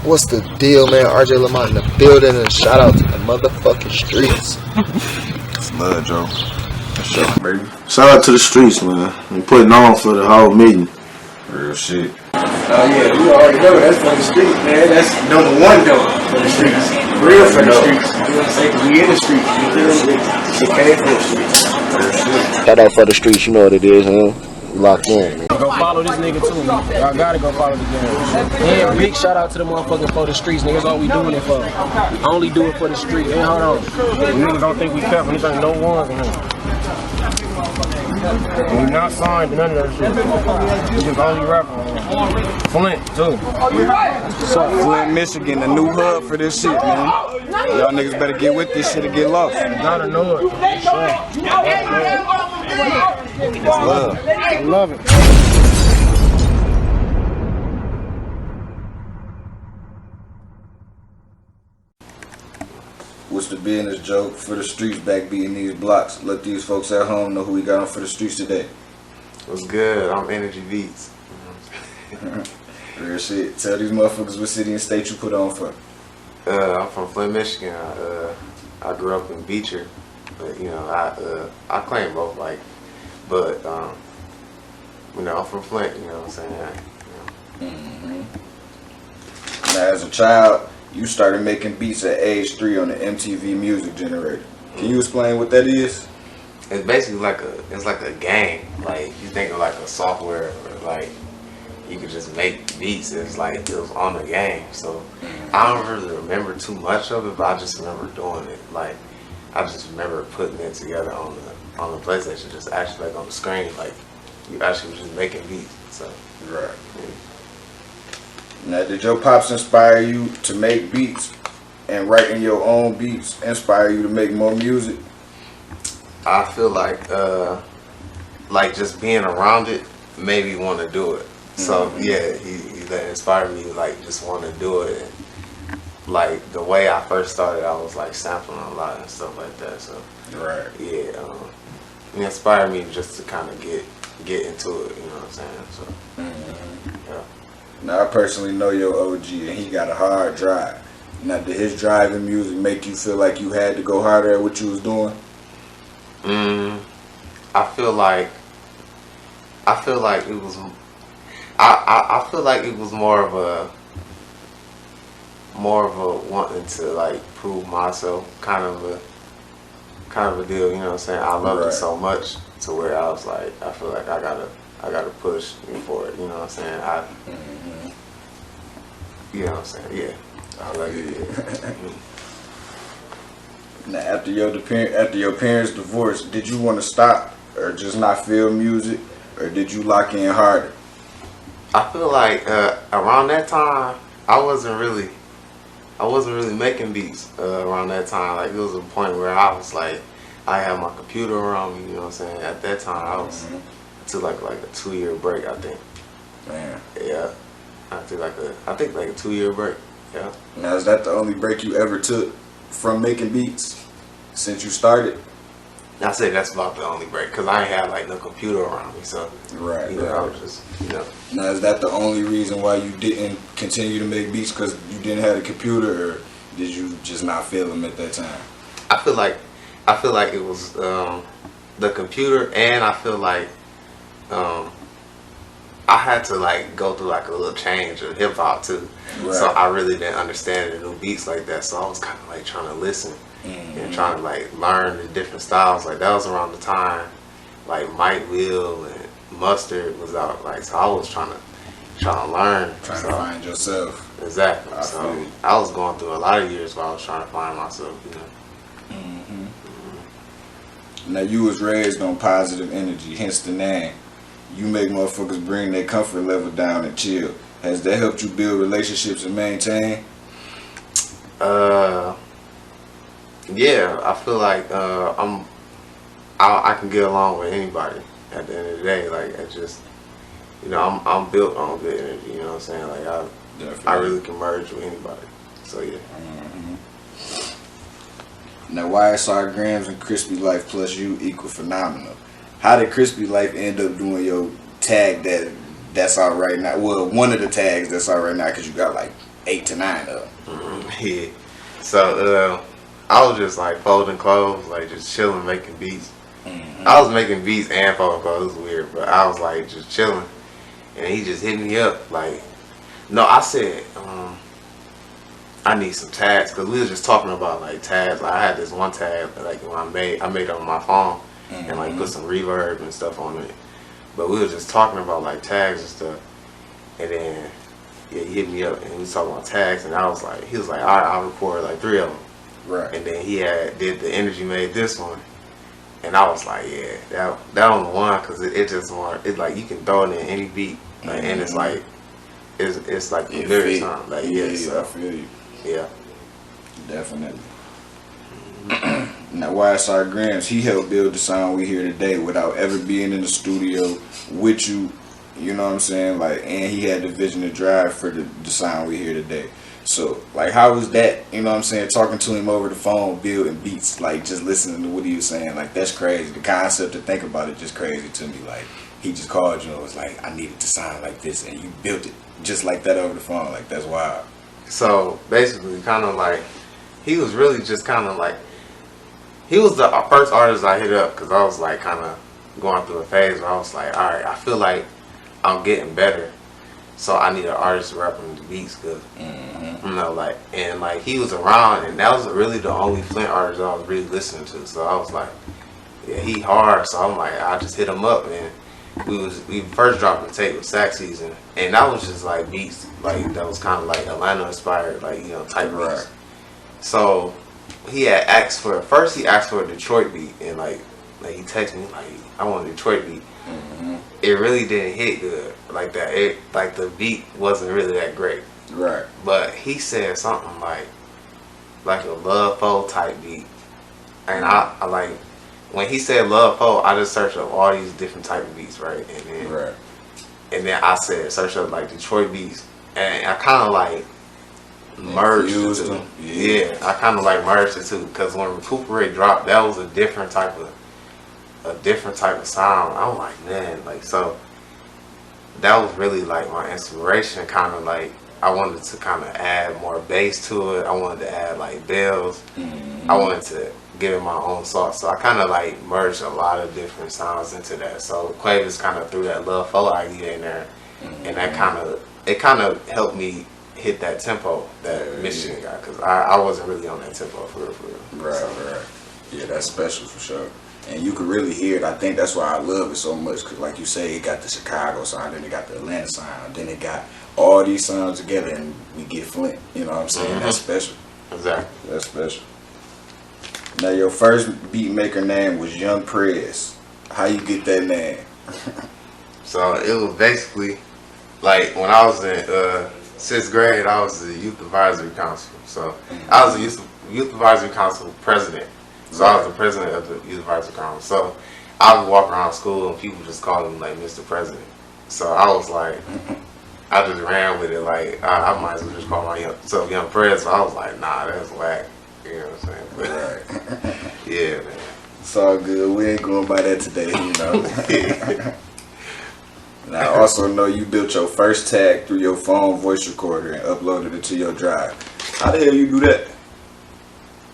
What's the deal, man? RJ Lamont in the building, and shout out to the motherfucking streets. It's love, Joe. Show, baby. Shout out to the streets, man. We putting on for the whole meeting. Real shit. Oh yeah, you already know that's for the streets, man. That's number one though for the streets. Real for the streets. You know what I'm saying? 'Cause we in the streets. You feel me? Shit came from the streets. Shout out for the streets, you know what it is, huh? Locked in, man. Go follow this nigga too, man. Y'all gotta go follow this nigga. And big shout out to the motherfucking for the streets, niggas. That's all we doing it for. I only do it for the street. Hey, hold on. Niggas don't think we careful. Niggas ain't no ones in here. We not signed to none of that shit. We just only rapping. Flint, too. Flint, Michigan, the new hub for this shit, man. Y'all niggas better get with this shit or get lost. You gotta know it. It's love. I love it. What's the business, Joe? For the streets, backbeating these blocks. Let these folks at home know who we got on for the streets today. What's good? I'm Energy Beats. Real shit. Tell these motherfuckers what city and state you put on for. I'm from Flint, Michigan. I grew up in Beecher, but you know I claim both, like, but you know I'm from Flint. You know what I'm saying? Now, as a child, you started making beats at age 3 on the MTV Music Generator. Can you explain what that is? It's basically like a game. Like you think of like a software or like you could just make beats. It's like it was on the game. So I don't really remember too much of it, but I just remember doing it. Like I just remember putting it together on the PlayStation, just actually like on the screen. Like you actually was just making beats. So Right. Now, did your pops inspire you to make beats and writing your own beats inspire you to make more music? I feel like just being around it made me want to do it. So yeah, he that inspired me to like just want to do it. And, like the way I first started, I was like sampling a lot and stuff like that. So Right. yeah, it inspired me just to kind of get into it. You know what I'm saying? So yeah. Now, I personally know your OG, and he got a hard drive. Now, did his drive in music make you feel like you had to go harder at what you was doing? I feel like it was. I feel like it was more of a wanting to like prove myself kind of a deal. You know what I'm saying? I loved it so much to where I was like, I feel like I gotta push for it. You know what I'm saying? You know what I'm saying? Yeah. I like it. Now, after your parents' divorce, did you want to stop or just not feel music, or did you lock in harder? I feel like around that time, I wasn't really making beats around that time. Like it was a point where I was like, I had my computer around me. You know what I'm saying? At that time, I took like a 2-year break, I think. Man. Yeah. I think like a 2-year break. Yeah. Now, is that the only break you ever took from making beats since you started? I say that's about the only break because I ain't had like no computer around me, so Right. you know, I was just, you know. Now, is that the only reason why you didn't continue to make beats because you didn't have a computer, or did you just not feel them at that time? I feel like it was the computer, and I feel like I had to like go through like a little change of hip hop too. Right. So I really didn't understand the new beats like that. So I was kind of like trying to listen and trying to like learn the different styles. Like that was around the time like Mike Will and Mustard was out. Like so I was trying to learn. Trying to find yourself. Exactly. I So feel you. I was going through a lot of years where I was trying to find myself. You know. Now, you was raised on positive energy, hence the name. You make motherfuckers bring their comfort level down and chill. Has that helped you build relationships and maintain? Yeah, I feel like I can get along with anybody at the end of the day. Like I just, you know, I'm built on good energy. You know what I'm saying? Like I really can merge with anybody. So yeah. Now, YSR Grams and Crispy Life plus you equal phenomenal. How did Crispy Life end up doing your tag that's out right now? Well, one of the tags that's out right now, because you got like 8 to 9 of them. Yeah. So I was just like folding clothes, like just chilling, making beats. I was making beats and folding clothes. It was weird, but I was like just chilling, and he just hit me up like, no, I said I need some tags, because we was just talking about like tags. Like, I had this one tag like when I made it on my phone and like put some reverb and stuff on it. But we was just talking about like tags and stuff, and then yeah, he hit me up and we was talking about tags, and he was like, all right, I'll record like 3 of them. Right. And then he did the ENRGY made this one, and I was like, yeah, that was the one, because it just more, it's like you can throw it in any beat, like, and it's like it's like the lyrics on, like so, I feel you. Yeah, definitely. Now, YSR Grams, he helped build the sound we hear today without ever being in the studio with you. You know what I'm saying? Like, and he had the vision to drive for the sound we hear today. So, like, how was that, you know what I'm saying, talking to him over the phone, building beats, like, just listening to what he was saying? Like, that's crazy. The concept to think about it just crazy to me. Like, he just called you and was like, I need it to sound like this, and you built it just like that over the phone. Like, that's wild. So, basically, kind of like, he was really just kind of like, he was the first artist I hit up, because I was, like, kind of going through a phase where I was like, all right, I feel like I'm getting better. So I need an artist to rap on the beats, cause you know, like, and like he was around, and that was really the only Flint artist I was really listening to. So I was like, yeah, he hard. So I'm like, I just hit him up, and we first dropped the tape with Sax Season, and that was just like beats, like that was kind of like Atlanta inspired, like, you know, type beats. So he had asked for he asked for a Detroit beat, and like he texted me like, I want a Detroit beat. It really didn't hit good like that. It like the beat wasn't really that great. Right. But he said something like a Love Foe type beat, and I like when he said Love Foe, I just searched up all these different type of beats, right? And then I said search up like Detroit beats, and I kind of like merged the two. Yeah, I kind of like merged the two, because when Recuperate dropped, that was a different type of sound. I'm like, man, like, so that was really like my inspiration. Kind of like I wanted to kind of add more bass to it. I wanted to add like bells. I wanted to give it my own sauce. So I kind of like merged a lot of different sounds into that. So Quavis kind of threw that Love Foe idea in there, and that kind of helped me hit that tempo that Michigan got, because I wasn't really on that tempo for real. Right. Yeah, that's special for sure. And you could really hear it. I think that's why I love it so much, because like you say, it got the Chicago sound, then it got the Atlanta sound, then it got all these sounds together, and we get Flint. You know what I'm saying? That's special. Exactly. That's special. Now, your first beat maker name was Young Prez. How you get that name? So it was basically like when I was in 6th grade, I was the youth advisory council. So I was the youth advisory council president. So I was the president of the youth advisory council. So I would walk around school and people just called him like Mr. President. So I was like, I just ran with it. Like I might as well just call myself Young Prez. So I was like, nah, that's whack. You know what I'm saying? But, Right. Yeah, man. It's all good. We ain't going by that today, you know. Now, I also know you built your first tag through your phone voice recorder and uploaded it to your drive. How the hell you do that?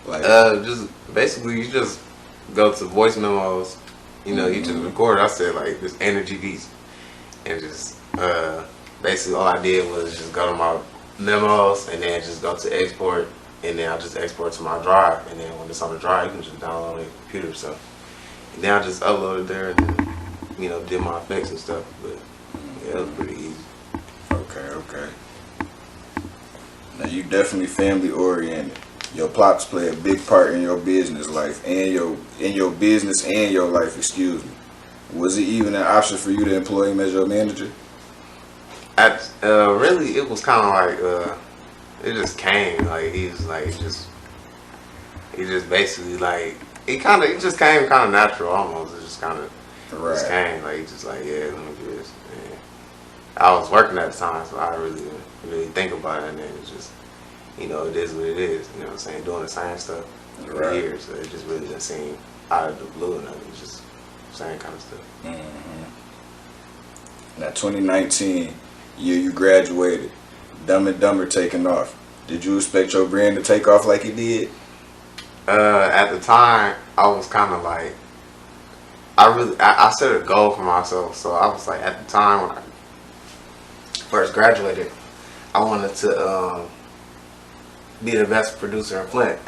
Like, just basically you just go to voice memos. You know, you just record. I said like this ENRGY beats, and just basically all I did was just go to my memos and then just go to export, and then I just export to my drive, and then when it's on the drive, you can just download it on your computer. So and then I just uploaded there and then, you know, did my effects and stuff. But yeah, it was pretty easy. Okay. Now you definitely family oriented. Your pops play a big part in your business life and your business and your life. Excuse me. Was it even an option for you to employ him as your manager? Really, it was kind of like it just came. Like he just basically like it just came kind of natural almost. It just kind of just came. Like he just like, yeah, let me do this. And I was working at the time, so I really didn't really think about it, and then it just, you know, it is what it is. You know what I'm saying? Doing the same stuff for years, so it just really didn't seem out of the blue, and it was just the same kind of stuff. Now, 2019, year you graduated, Dumb and Dumber taking off. Did you expect your brand to take off like it did? At the time, I was kind of like, I set a goal for myself. So I was like, at the time when I first graduated, I wanted to be the best producer in Flint.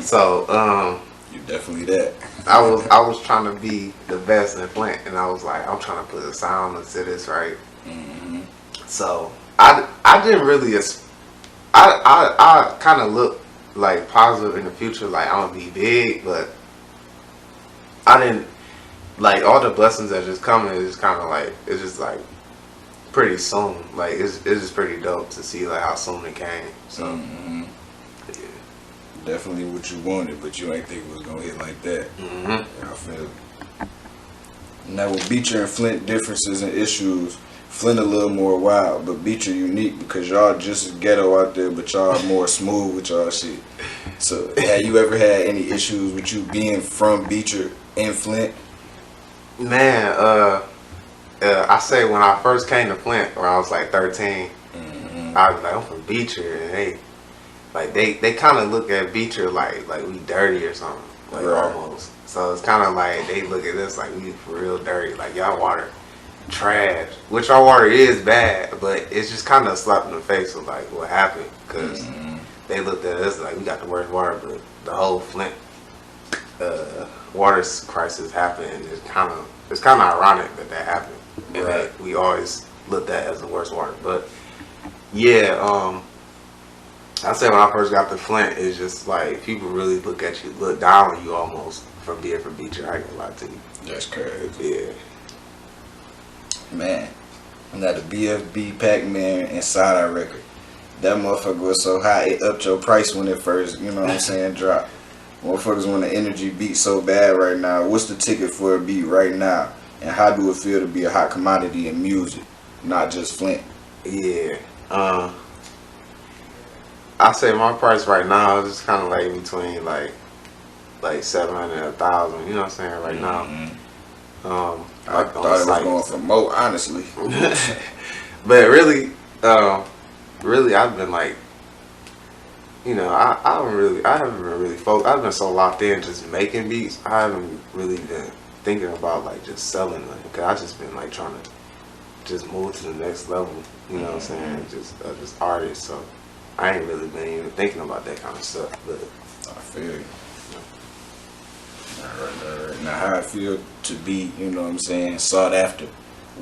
So You definitely that. I was trying to be the best in Flint, and I was like, I'm trying to put a sound into this, right? Mm-hmm. So I didn't really I kind of look like positive in the future, like I'm gonna be big, but I didn't like all the blessings that just coming. Is kind of like it's just like pretty soon. Like it's just pretty dope to see like how soon it came. So Mm-hmm. yeah. Definitely what you wanted, but you ain't think it was gonna hit like that. Mm-hmm. Yeah, I feel it. Now with Beecher and Flint differences and issues, Flint a little more wild, but Beecher unique because y'all just as ghetto out there, but y'all more smooth with y'all shit. So have you ever had any issues with you being from Beecher and Flint? Man, I say when I first came to Flint, when I was like 13, I was like, I'm from Beecher, and they kind of look at Beecher like we dirty or something, like Right. almost. So it's kind of like they look at us like we for real dirty, like y'all water trash, which our water is bad, but it's just kind of a slap in the face of like what happened, because they looked at us like we got the worst water, but the whole Flint water crisis happened, and it's kind of ironic that happened, and Right. that we always looked at as the worst water. But yeah, I say when I first got to Flint, it's just like people really look down on you almost for being from Beecher. I ain't gonna lie to you. That's crazy. Yeah. Man, now the BFB Pac-Man inside our record, that motherfucker was so high it upped your price when it first, you know what I'm saying, dropped. Motherfuckers want the energy beat so bad right now. What's the ticket for a beat right now? And how do it feel to be a hot commodity in music, not just Flint? Yeah. I say my price right now is just kind of like between like 700 and 1,000. You know what I'm saying? Right now. I Like on thought it was site. going for more, honestly. But really, I've been like, you know, I haven't been really focused. I've been so locked in just making beats. I haven't really been thinking about like just selling them, because I just been like trying to just move to the next level. You know what I'm saying? Just artist. So I ain't really been even thinking about that kind of stuff. But I feel you. Alright. Now how I feel to be, you know what I'm saying, sought after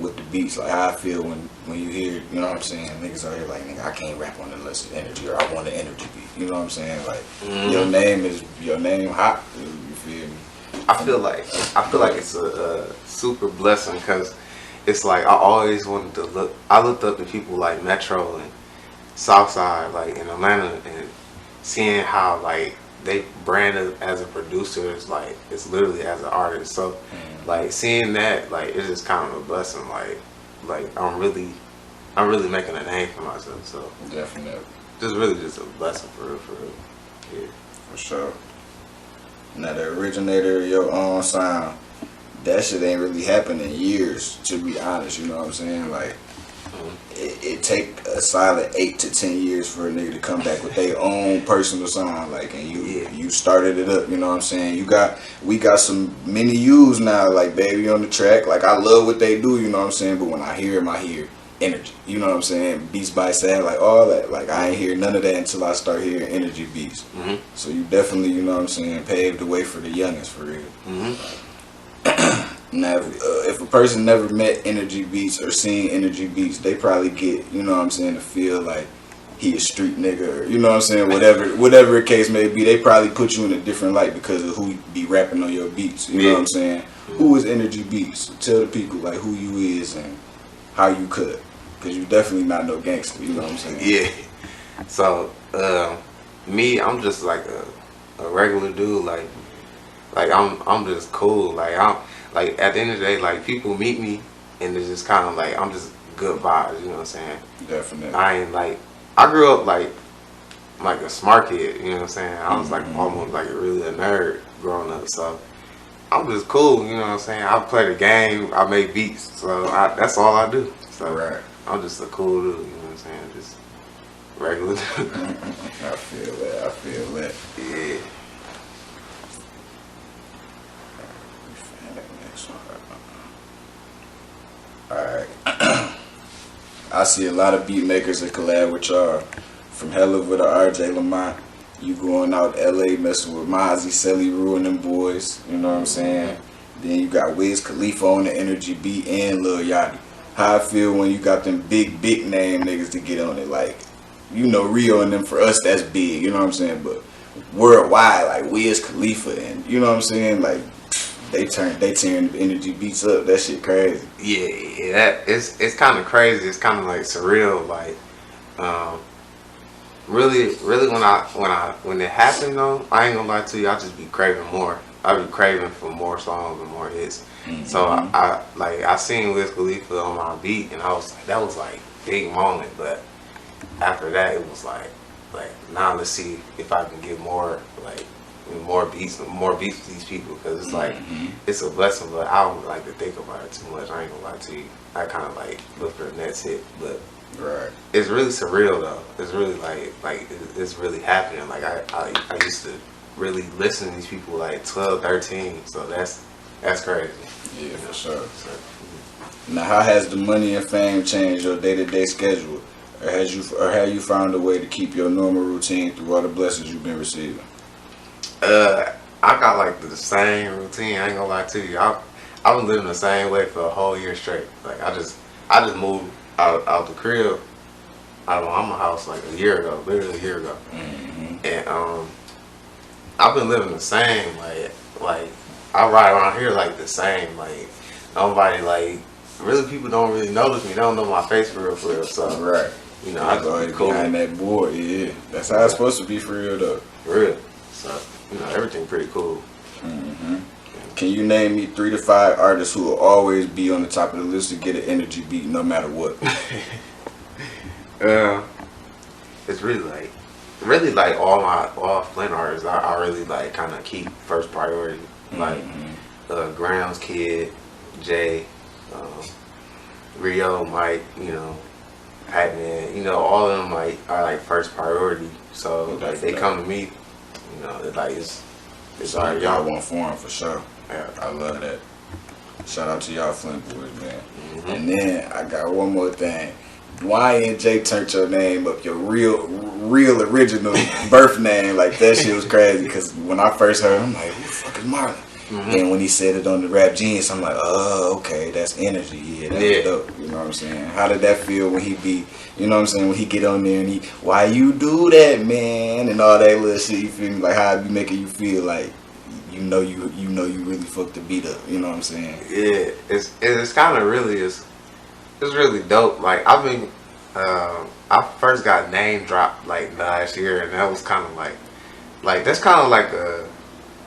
with the beats, like how I feel when you hear, you know what I'm saying, niggas out here like, nigga, I can't rap on unless it's energy, or I want an energy beat, you know what I'm saying, like your name hot, you feel me? I feel like it's a super blessing, because it's like I always wanted to look. I looked up to people like Metro and Southside, like in Atlanta, and seeing how like they branded as a producer is like it's literally as an artist. So like seeing that, like it's just kind of a blessing. Like I'm really making a name for myself. So Definitely. just a blessing for real. Yeah. For sure. Now the originator of your own sound, that shit ain't really happened in years, to be honest, you know what I'm saying? Like it take a solid 8 to 10 years for a nigga to come back with their own personal sound, like, and you started it up, you know what I'm saying? We got some mini U's now, like Baby on the Track, like I love what they do, you know what I'm saying? But when I hear them, I hear energy, you know what I'm saying? Beats by Sad, like all that, like I ain't hear none of that until I start hearing energy beats. So you definitely, you know what I'm saying, paved the way for the youngest, for real. Now, if a person never met energy beats or seen energy beats, they probably get, you know what I'm saying, to feel like he a street nigga, or, you know what I'm saying, whatever the case may be. They probably put you in a different light because of who be rapping on your beats, you know what I'm saying? Who is energy beats? Tell the people like who you is and how you cut, because you definitely not no gangster, you know what I'm saying? Yeah. So me, I'm just like a regular dude, like I'm just cool, like at the end of the day, like people meet me and it's just kind of like I'm just good vibes, you know what I'm saying? Definitely. I ain't like, I grew up like a smart kid, you know what I'm saying? I was like almost like really a nerd growing up, so I'm just cool, you know what I'm saying? I play the game, I make beats, so that's all I do. So Right. I'm just a cool dude, you know what I'm saying? Just regular. I feel that. I feel that. Yeah. Alright. I see a lot of beat makers that collab with y'all. From Hell Over to RJ Lamont. You going out LA messing with Mozzie, Selly, Rue and them boys. You know what I'm saying? Then you got Wiz Khalifa on the Energy beat and Lil Yachty. How I feel when you got them big name niggas to get on it. Like, you know, Rio and them, for us, that's big. You know what I'm saying? But worldwide, like Wiz Khalifa and, you know what I'm saying? Like, they tearing the Energy beats up. That shit crazy. Yeah, that it's kind of crazy. It's kind of like surreal. Like, really, when it happened though, I ain't gonna lie to you. I just be craving more. I be craving for more songs and more hits. Mm-hmm. So I seen Wiz Khalifa on my beat, and I was like, that was like big moment. But after that, it was like now let's see if I can get more beats to these people, because it's like it's a blessing, but I don't like to think about it too much. I ain't gonna lie to you. I kind of like look for the next hit, but it's really surreal though. It's really like it's really happening. Like I used to really listen to these people like 12, 13, so that's crazy. Yeah, for sure. So, now, how has the money and fame changed your day-to-day schedule, or have you found a way to keep your normal routine through all the blessings you've been receiving? I got like the same routine. I ain't gonna lie to you. I've been living the same way for a whole year straight. Like I just moved out the crib, out of my mama house like a year ago, literally a year ago, and I've been living the same. Like I ride around here like the same. Like nobody really people don't really notice me. They don't know my face for real. So you know, I just be cool behind that board. Yeah, that's how it's supposed to be for real though. For real. So you know, everything pretty cool. Can you name me 3 to 5 artists who will always be on the top of the list to get an Energy beat no matter what? It's really like all Flint artists. I really like kind of keep first priority. Like Grams, Kid, Jay, Rio, Mike, you know, Hatman, you know, all of them are like first priority. So like they come to me, you know, it's like y'all want form for sure. Yeah. I love that. Shout out to y'all Flint boys, man. And then I got one more thing. YnJay turned your name up, your real original birth name. Like that shit was crazy, because when I first heard it, I'm like, who the fuck is Marlon? And when he said it on the Rap Genius, I'm like, oh, okay, that's Energy. Yeah, that's dope. You know what I'm saying? How did that feel when he be, you know what I'm saying, when he get on there and he, why you do that, man? And all that little shit, you feel me? Like how it be making you feel like, you know you really fucked the beat up. You know what I'm saying? Yeah, it's kind of really, it's really dope. Like I first got name dropped like last year, and that was kind of like that's kind of like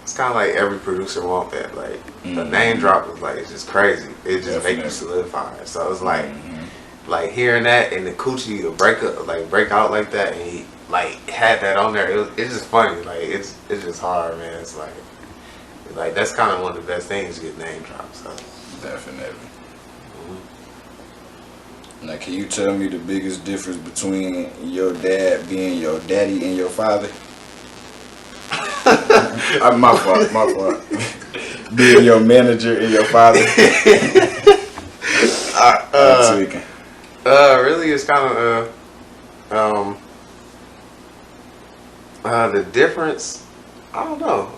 it's kind of like every producer want that. Like the name drop is like, it's just crazy. It just make you solidify. So it's like hearing that and the Coochie to break out like that, and he like had that on there. It's just funny. Like it's just hard, man. It's like that's kind of one of the best things to get name dropped. So definitely. Now, can you tell me the biggest difference between your dad being your daddy and your father? My fault. Being your manager and your father. Really, it's kind of the difference. I don't know.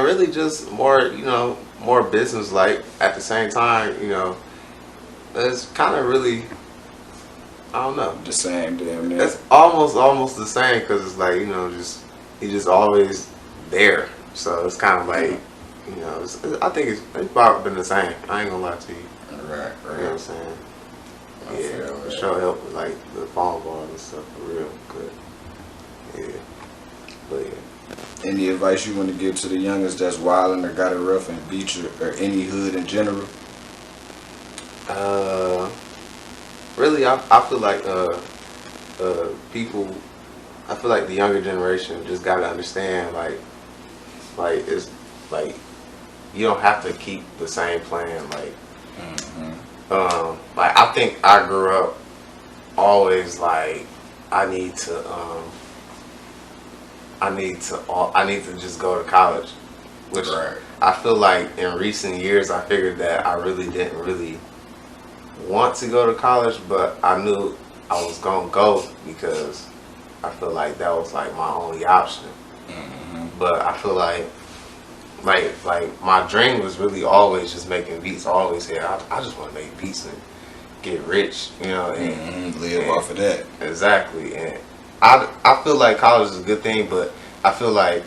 Really, just more, you know, more business like. At the same time, you know, it's kind of really, I don't know, the same damn near. It's almost the same, because it's like, you know, he's just always there. So it's kind of like, you know, I think it's about been the same. I ain't gonna lie to you. Right. You know what I'm saying? Yeah, for sure help with like the phone calls and stuff, for real. Good. Yeah. But yeah. Any advice you want to give to the youngest that's wilding or got it rough in Beecher or any hood in general? Really, I feel like people, I feel like the younger generation just gotta understand, like it's like you don't have to keep the same plan. Like I think I grew up always like, I need to just go to college, which I feel like in recent years I figured that I really didn't really want to go to college, but I knew I was gonna go because I feel like that was like my only option. But I feel like my dream was really always just making beats. I always said I just want to make beats and get rich, you know, and live off of that. Exactly. And I feel like college is a good thing, but I feel like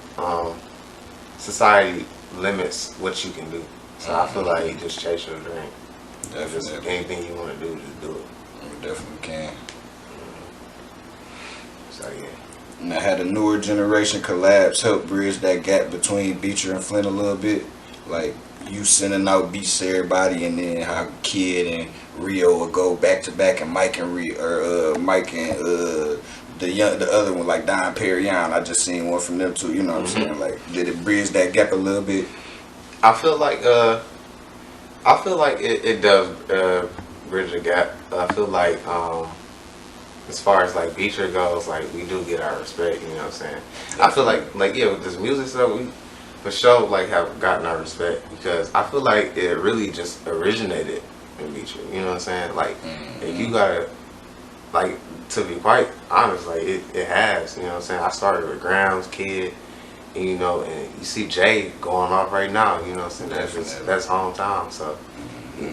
society limits what you can do. So I feel like you just chase your dream. Definitely. Just anything you want to do, just do it. We definitely can. So yeah. Now, had the newer generation collabs help bridge that gap between Beecher and Flint a little bit? Like, you sending out beats to everybody, and then how Kid and Rio would go back to back, and Mike and the other one, like Don Perignon. I just seen one from them too. You know what I'm saying? Like, did it bridge that gap a little bit? I feel like it does bridge the gap. I feel like as far as like Beecher goes, like we do get our respect. You know what I'm saying? I feel like yeah, with this music stuff, we for sure like have gotten our respect because I feel like it really just originated in Beecher. You know what I'm saying? Like if you gotta like to be quite honest, like it has. You know what I'm saying? I started with Grams, Kid. And, you know, and you see Jay going off right now, you know what I'm saying? That's hometown. So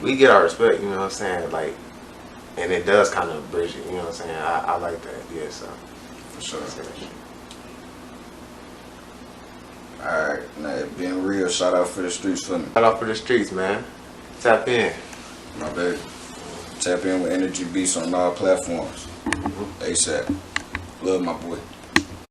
we get our respect, you know what I'm saying? Like, and it does kind of bridge it, you know what I'm saying? I like that, yeah, so. For sure. Alright, now being real, shout out for the streets for me. Shout out for the streets, man. Tap in. My baby. Tap in with Energy Beats on all platforms. ASAP. Love my boy.